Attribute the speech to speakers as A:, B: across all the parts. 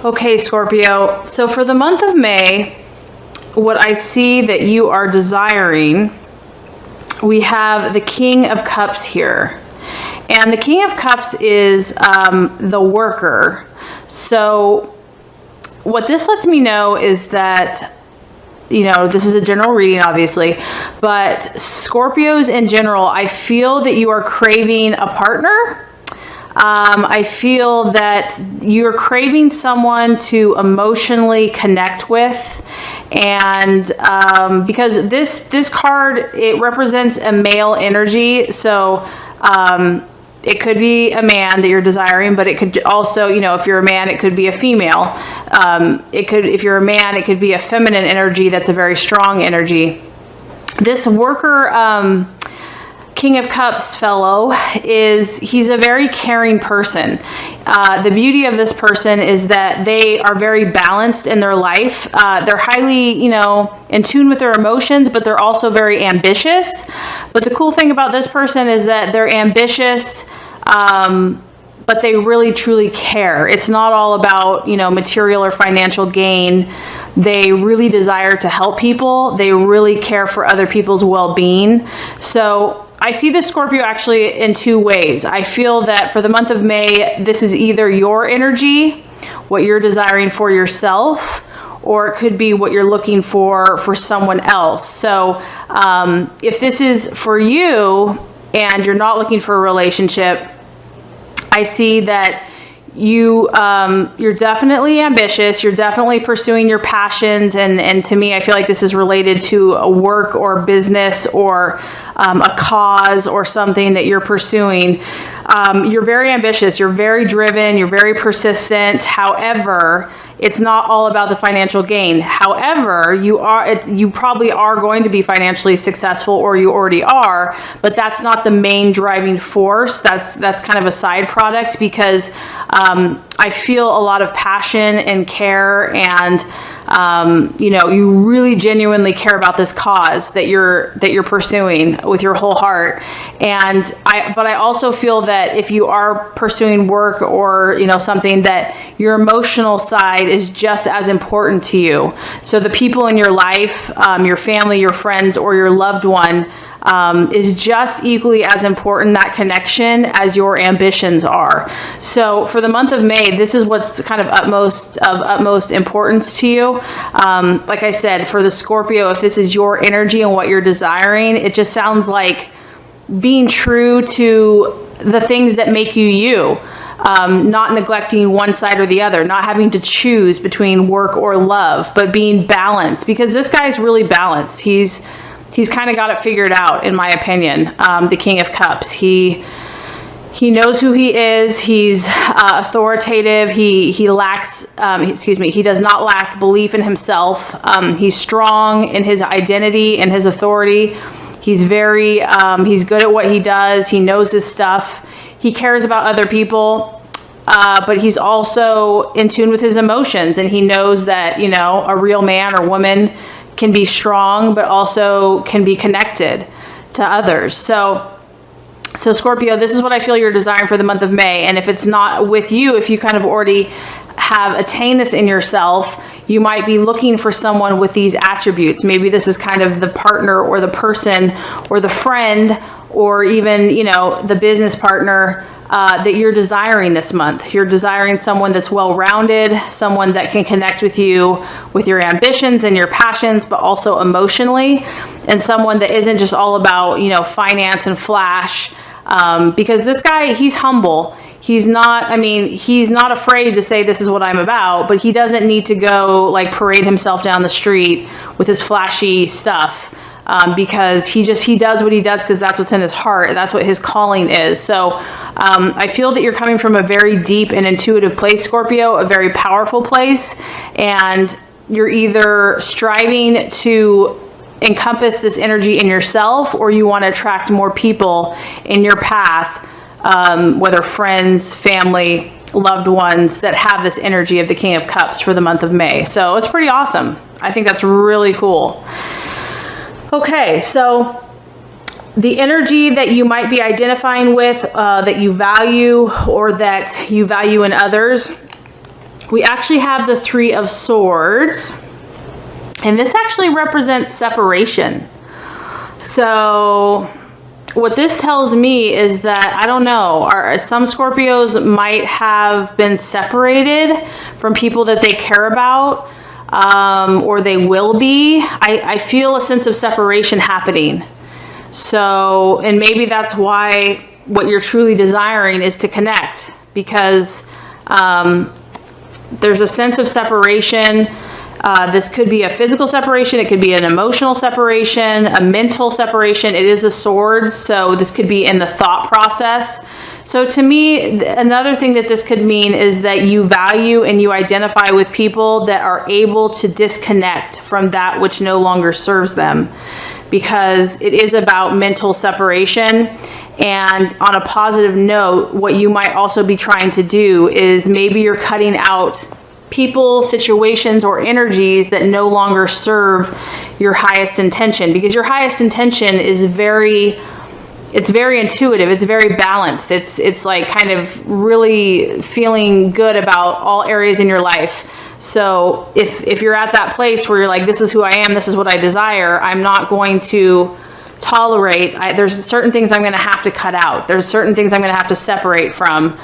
A: Okay, Scorpio. So for the month of May, what I see that you are desiring, we have the King of Cups here. And the King of Cups is the worker. So what this lets me know is that, this is a general reading, obviously, but Scorpios in general, I feel that you are craving a partner. I feel that you're craving someone to emotionally connect with. And because this card, it represents a male energy. So it could be a man that you're desiring, but it could also, if you're a man, it could be a female. If you're a man, it could be a feminine energy that's a very strong energy. This worker, King of Cups fellow, he's a very caring person. The beauty of this person is that they are very balanced in their life. They're highly, in tune with their emotions, but they're also very ambitious. But the cool thing about this person is that they're ambitious, but they really truly care. It's not all about, material or financial gain. They really desire to help people. They really care for other people's well-being. So I see this Scorpio actually in two ways. I feel that for the month of May, this is either your energy, what you're desiring for yourself, or it could be what you're looking for someone else. So if this is for you and you're not looking for a relationship, I see that you're definitely ambitious. You're definitely pursuing your passions. And to me, I feel like this is related to a work or business or a cause or something that you're pursuing. You're very ambitious. You're very driven. You're very persistent. However, it's not all about the financial gain. However, you probably are going to be financially successful, or you already are, but that's not the main driving force. That's kind of a side product, because I feel a lot of passion and care, and you really genuinely care about this cause that you're pursuing with your whole heart. But I also feel that if you are pursuing work or something, that your emotional side is just as important to you. So the people in your life, your family, your friends, or your loved one, is just equally as important, that connection, as your ambitions are. So for the month of May, this is what's kind of utmost importance to you. Like I said, for the Scorpio, if this is your energy and what you're desiring, it just sounds like being true to the things that make you you. Not neglecting one side or the other, not having to choose between work or love, but being balanced, because this guy's really balanced. He's kind of got it figured out, in my opinion. The King of Cups. He knows who he is. He's authoritative. He does not lack belief in himself. He's strong in his identity and his authority. He's he's good at what he does. He knows his stuff. He cares about other people, but he's also in tune with his emotions, and he knows that, a real man or woman can be strong, but also can be connected to others. So Scorpio, this is what I feel you're desiring for the month of May. And if it's not with you, if you kind of already have attained this in yourself, you might be looking for someone with these attributes. Maybe this is kind of the partner or the person or the friend or even, the business partner that you're desiring this month. You're desiring someone that's well-rounded, someone that can connect with you with your ambitions and your passions, but also emotionally, and someone that isn't just all about, finance and flash. Because this guy, he's humble. He's not afraid to say this is what I'm about, but he doesn't need to go parade himself down the street with his flashy stuff. Because he does what he does because that's what's in his heart. That's what his calling is. So I feel that you're coming from a very deep and intuitive place, Scorpio, a very powerful place. And you're either striving to encompass this energy in yourself, or you want to attract more people in your path, whether friends, family, loved ones that have this energy of the King of Cups for the month of May. So it's pretty awesome. I think that's really cool. Okay, so the energy that you might be identifying with, that you value or that you value in others, we actually have the Three of Swords, and this actually represents separation. So what this tells me is that, I don't know, some Scorpios might have been separated from people that they care about, or they will be. I feel a sense of separation happening. So, and maybe that's why what you're truly desiring is to connect, because there's a sense of separation. This could be a physical separation. It could be an emotional separation, a mental separation. It is a sword, so this could be in the thought process. So to me, another thing that this could mean is that you value and you identify with people that are able to disconnect from that which no longer serves them, because it is about mental separation. And on a positive note, what you might also be trying to do is maybe you're cutting out people, situations, or energies that no longer serve your highest intention, because your highest intention is very intuitive. It's very balanced. It's like kind of really feeling good about all areas in your life. So if you're at that place where you're like, this is who I am, this is what I desire, I'm not going to tolerate, there's certain things I'm going to have to cut out. There's certain things I'm going to have to separate from,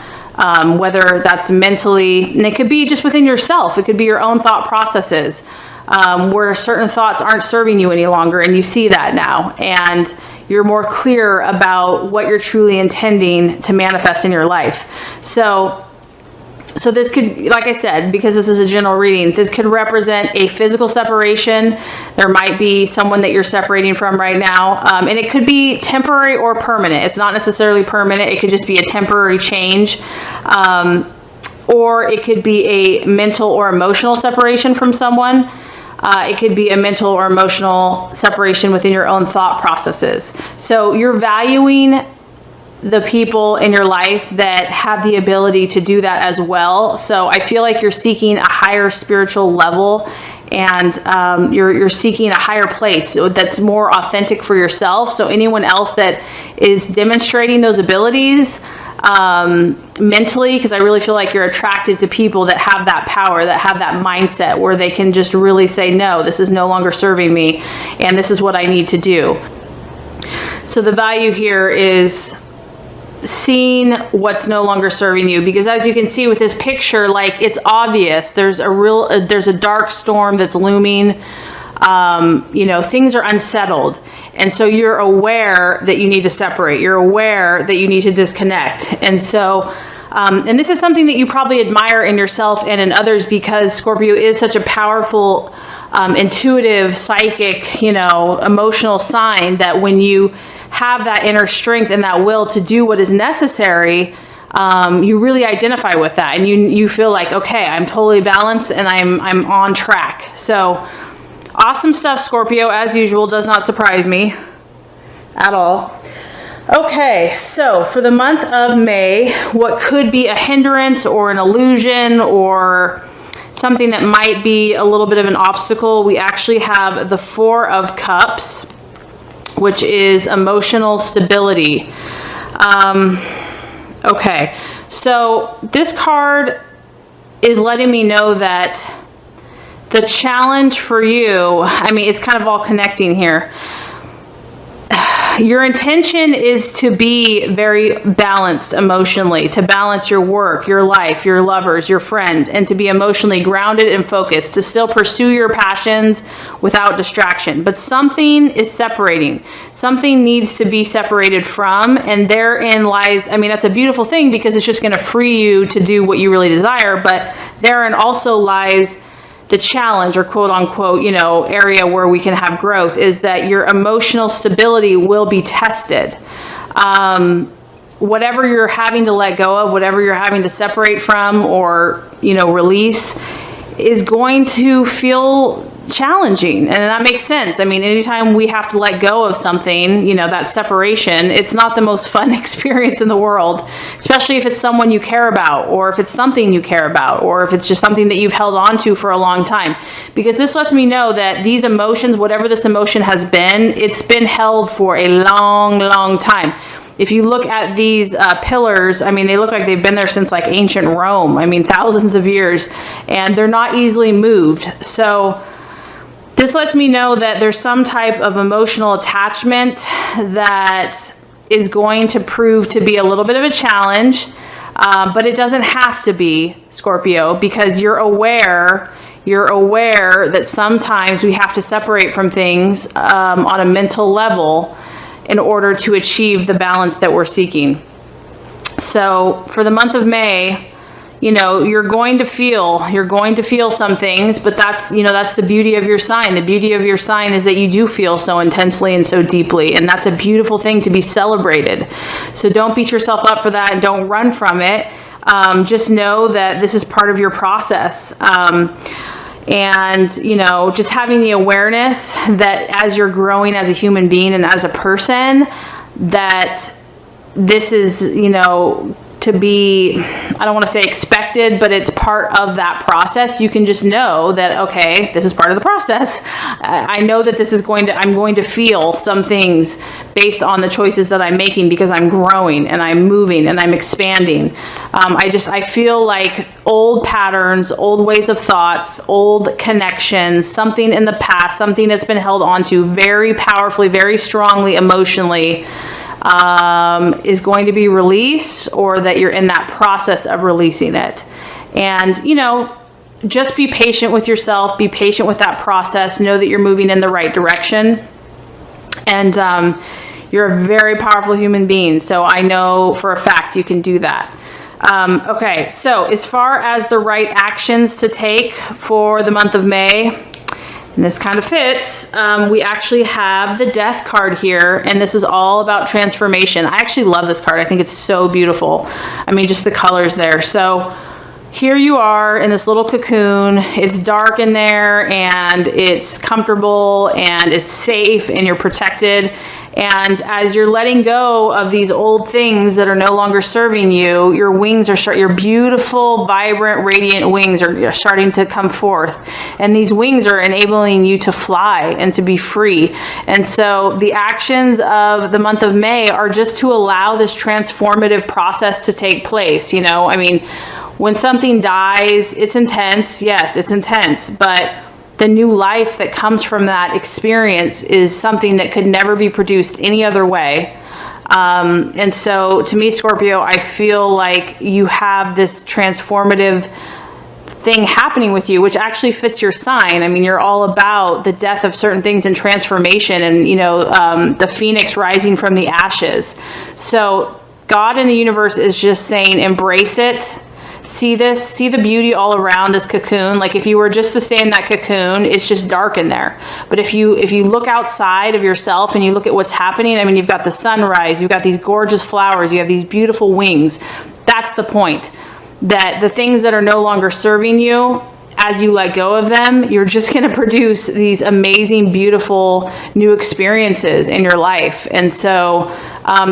A: whether that's mentally, and it could be just within yourself. It could be your own thought processes, where certain thoughts aren't serving you any longer, and you see that now, and you're more clear about what you're truly intending to manifest in your life. So this could, like I said, because this is a general reading, this could represent a physical separation. There might be someone that you're separating from right now. And it could be temporary or permanent. It's not necessarily permanent. It could just be a temporary change. Or it could be a mental or emotional separation from someone. It could be a mental or emotional separation within your own thought processes. So you're valuing the people in your life that have the ability to do that as well. So I feel like you're seeking a higher spiritual level, and you're seeking a higher place that's more authentic for yourself. So anyone else that is demonstrating those abilities mentally, because I really feel like you're attracted to people that have that power, that have that mindset where they can just really say, no, this is no longer serving me, and this is what I need to do. So the value here is seeing what's no longer serving you, because as you can see with this picture, like, it's obvious there's a dark storm that's looming. Things are unsettled, and so you're aware that you need to separate. You're aware that you need to disconnect. And so and this is something that you probably admire in yourself and in others, because Scorpio is such a powerful, intuitive, psychic, emotional sign, that when you have that inner strength and that will to do what is necessary, you really identify with that, and you feel like, okay, I'm totally balanced and I'm on track. So awesome stuff, Scorpio. As usual, does not surprise me at all. Okay, so for the month of May, what could be a hindrance or an illusion or something that might be a little bit of an obstacle, we actually have the Four of Cups, which is emotional stability. Okay, so this card is letting me know that the challenge for you, it's kind of all connecting here. Your intention is to be very balanced emotionally, to balance your work, your life, your lovers, your friends, and to be emotionally grounded and focused, to still pursue your passions without distraction. But something is separating. Something needs to be separated from, and therein lies, that's a beautiful thing, because it's just going to free you to do what you really desire, but therein also lies the challenge, or quote unquote, area where we can have growth, is that your emotional stability will be tested. Whatever you're having to let go of, whatever you're having to separate from or, release, is going to feel challenging. And that makes sense. Anytime we have to let go of something, that separation, it's not the most fun experience in the world, especially if it's someone you care about, or if it's something you care about, or if it's just something that you've held on to for a long time. Because this lets me know that these emotions, whatever this emotion has been, it's been held for a long, long time. if you look at these pillars, I mean, they look like they've been there since like ancient Rome. I mean, thousands of years, and they're not easily moved. So this lets me know that there's some type of emotional attachment that is going to prove to be a little bit of a challenge, but it doesn't have to be, Scorpio, because you're aware that sometimes we have to separate from things on a mental level in order to achieve the balance that we're seeking. So for the month of May, you know, you're going to feel some things, but that's, you know, that's the beauty of your sign. The beauty of your sign is that you do feel so intensely and so deeply, and that's a beautiful thing to be celebrated. So don't beat yourself up for that and don't run from it. Just know that this is part of your process. And, you know, just having the awareness that as you're growing as a human being and as a person, that this is, you know, to be, I don't want to say expected, but it's part of that process. You can just know that, okay, this is part of the process. I know that this is I'm going to feel some things based on the choices that I'm making, because I'm growing and I'm moving and I'm expanding. I feel like old patterns, old ways of thoughts, old connections, something in the past, something that's been held onto very powerfully, very strongly, emotionally, is going to be released, or that you're in that process of releasing it. And, you know, just be patient with yourself, be patient with that process, know that you're moving in the right direction. And you're a very powerful human being, so I know for a fact you can do that. Okay, so as far as the right actions to take for the month of May, and this kind of fits, we actually have the Death card here, and this is all about transformation. I actually love this card. I think it's so beautiful. I mean, just the colors there. So here you are in this little cocoon. It's dark in there, and it's comfortable, and it's safe, and you're protected. And as you're letting go of these old things that are no longer serving you, your wings are your beautiful, vibrant, radiant wings are starting to come forth. And these wings are enabling you to fly and to be free. And so the actions of the month of May are just to allow this transformative process to take place. You know, I mean, when something dies, it's intense. Yes, it's intense, but the new life that comes from that experience is something that could never be produced any other way. And so to me, Scorpio, I feel like you have this transformative thing happening with you, which actually fits your sign. I mean, you're all about the death of certain things and transformation, and, you know, the phoenix rising from the ashes. So God in the universe is just saying, embrace it. See this, see the beauty all around this cocoon. Like if you were just to stay in that cocoon, it's just dark in there. But if you look outside of yourself and you look at what's happening, I mean, you've got the sunrise, you've got these gorgeous flowers, you have these beautiful wings. That's the point. That the things that are no longer serving you, as you let go of them, you're just going to produce these amazing, beautiful new experiences in your life. And so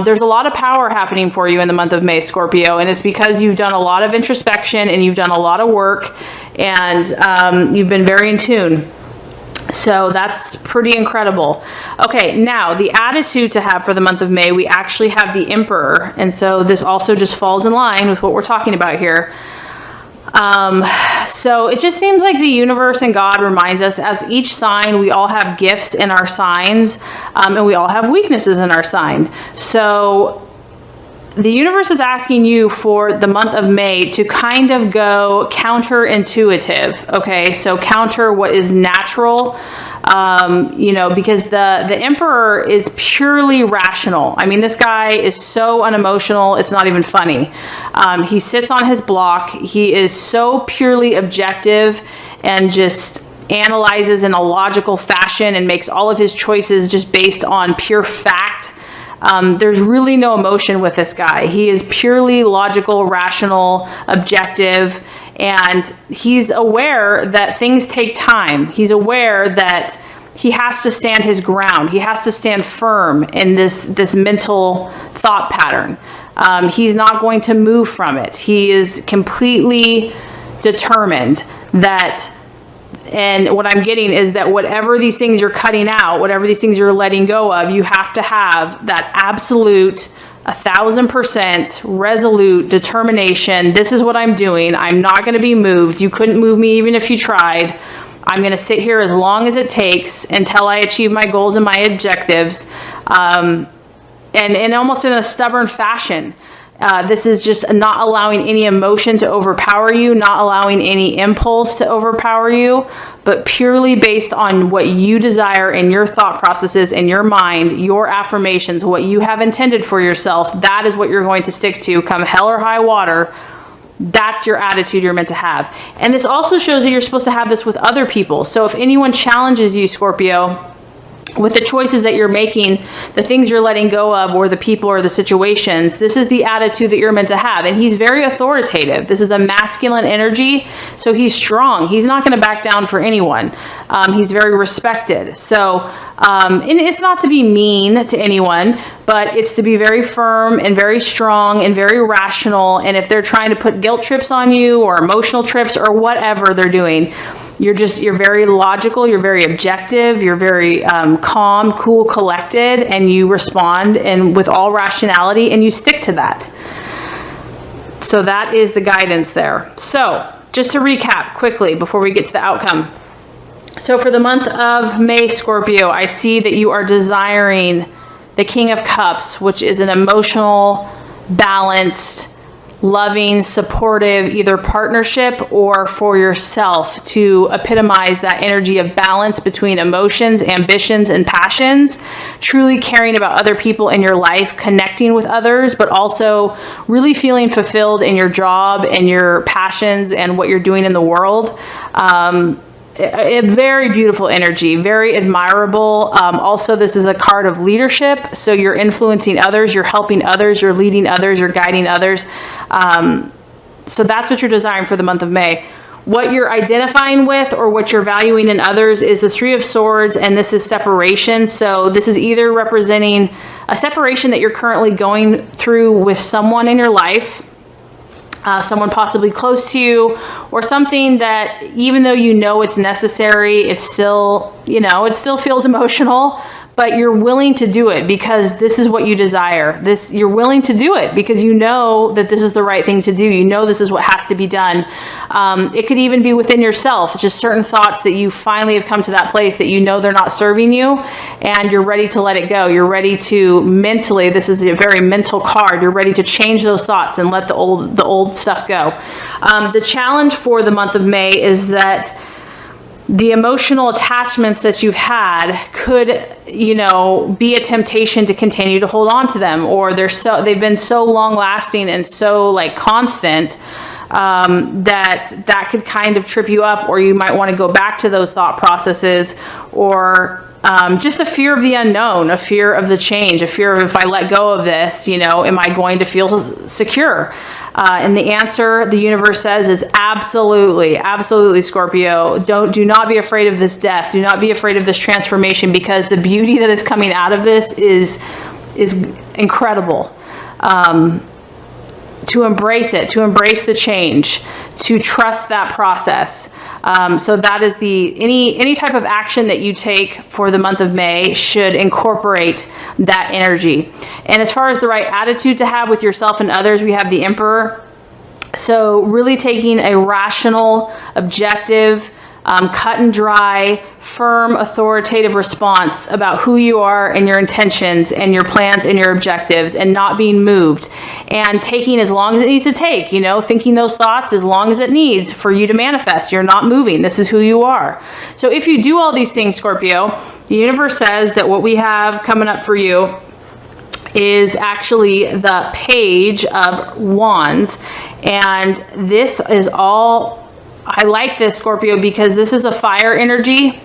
A: there's a lot of power happening for you in the month of May, Scorpio, and it's because you've done a lot of introspection and you've done a lot of work, and you've been very in tune. So that's pretty incredible. Okay, now the attitude to have for the month of May, we actually have the Emperor, and so this also just falls in line with what we're talking about here. So it just seems like the universe and God reminds us, as each sign, we all have gifts in our signs, and we all have weaknesses in our sign. So the universe is asking you for the month of May to kind of go counterintuitive. Okay, so counter what is natural. You know, because the Emperor is purely rational. I mean, this guy is so unemotional, it's not even funny. He sits on his block. He is so purely objective and just analyzes in a logical fashion and makes all of his choices just based on pure fact. There's really no emotion with this guy. He is purely logical, rational, objective, and he's aware that things take time. He's aware that he has to stand his ground. He has to stand firm in this mental thought pattern. He's not going to move from it. He is completely determined that, and what I'm getting is that whatever these things you're cutting out, whatever these things you're letting go of, you have to have that absolute 1,000% resolute determination. This is what I'm doing. I'm not going to be moved. You couldn't move me even if you tried. I'm going to sit here as long as it takes until I achieve my goals and my objectives, and almost in a stubborn fashion. This is just not allowing any emotion to overpower you, not allowing any impulse to overpower you, but purely based on what you desire in your thought processes, in your mind, your affirmations, what you have intended for yourself. That is what you're going to stick to come hell or high water. That's your attitude you're meant to have. And this also shows that you're supposed to have this with other people. So if anyone challenges you, Scorpio, with the choices that you're making, the things you're letting go of, or the people or the situations, this is the attitude that you're meant to have. And he's very authoritative. This is a masculine energy, so he's strong. He's not going to back down for anyone. He's very respected. So, and it's not to be mean to anyone, but it's to be very firm and very strong and very rational. And if they're trying to put guilt trips on you or emotional trips or whatever they're doing, you're very logical, you're very objective, you're very calm, cool, collected, and you respond and with all rationality, and you stick to that. So that is the guidance there. So just to recap quickly before we get to the outcome. So for the month of May, Scorpio, I see that you are desiring the King of Cups, which is an emotional, balanced, loving, supportive, either partnership or for yourself, to epitomize that energy of balance between emotions, ambitions, and passions, truly caring about other people in your life, connecting with others, but also really feeling fulfilled in your job and your passions and what you're doing in the world. A very beautiful energy, very admirable. Also, this is a card of leadership. So you're influencing others, you're helping others, you're leading others, you're guiding others. So that's what you're desiring for the month of May. What you're identifying with or what you're valuing in others is the Three of Swords, and this is separation. So this is either representing a separation that you're currently going through with someone in your life, someone possibly close to you, or something that even though you know it's necessary, it's still, it still feels emotional, but you're willing to do it because this is what you desire. You're willing to do it because you know that this is the right thing to do. You know this is what has to be done. It could even be within yourself, just certain thoughts that you finally have come to that place that you know they're not serving you, and you're ready to let it go. You're ready to mentally, this is a very mental card, you're ready to change those thoughts and let the old stuff go. The challenge for the month of May is that the emotional attachments that you've had could, be a temptation to continue to hold on to them, or they've been so long lasting and so constant that could kind of trip you up, or you might want to go back to those thought processes, or just a fear of the unknown, a fear of the change, a fear of if I let go of this, am I going to feel secure? And the answer the universe says is absolutely, absolutely, Scorpio. Do not be afraid of this death. Do not be afraid of this transformation, because the beauty that is coming out of this is incredible. To embrace it, to embrace the change, to trust that process. So that is any type of action that you take for the month of May should incorporate that energy. And as far as the right attitude to have with yourself and others, we have the Emperor. So really taking a rational, objective, cut and dry, firm, authoritative response about who you are and your intentions and your plans and your objectives, and not being moved, and taking as long as it needs to take, thinking those thoughts as long as it needs for you to manifest. You're not moving. This is who you are. So if you do all these things, Scorpio, the universe says that what we have coming up for you is actually the Page of Wands. And this is all, I like this, Scorpio, because this is a fire energy.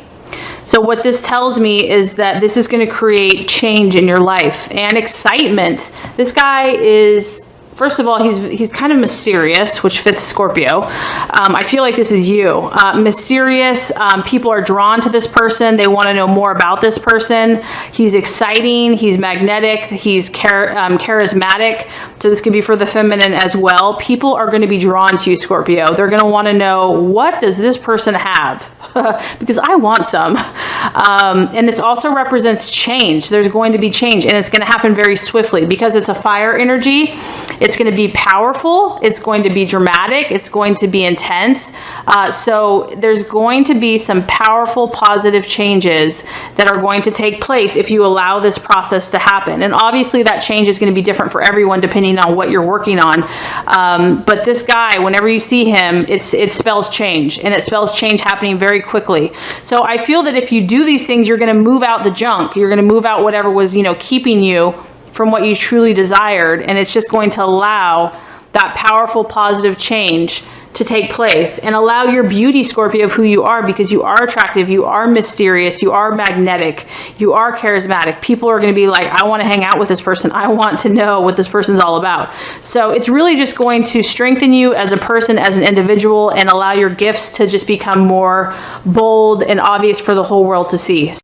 A: So what this tells me is that this is going to create change in your life and excitement. This guy is, first of all, he's kind of mysterious, which fits Scorpio. I feel like this is you. Mysterious. People are drawn to this person. They want to know more about this person. He's exciting. He's magnetic. He's charismatic. So this could be for the feminine as well. People are going to be drawn to you, Scorpio. They're going to want to know, what does this person have? Because I want some. And this also represents change. There's going to be change, and it's going to happen very swiftly because it's a fire energy. It's going to be powerful. It's going to be dramatic. It's going to be intense. So there's going to be some powerful, positive changes that are going to take place if you allow this process to happen. And obviously that change is going to be different for everyone depending on what you're working on. But this guy, whenever you see him, it spells change, and it spells change happening very quickly. So I feel that if you do these things, you're going to move out the junk. You're going to move out whatever was, keeping you from what you truly desired, and it's just going to allow that powerful, positive change to take place and allow your beauty, Scorpio, of who you are, because you are attractive, you are mysterious, you are magnetic, you are charismatic. People are going to be like, I want to hang out with this person. I want to know what this person's all about. So it's really just going to strengthen you as a person, as an individual, and allow your gifts to just become more bold and obvious for the whole world to see.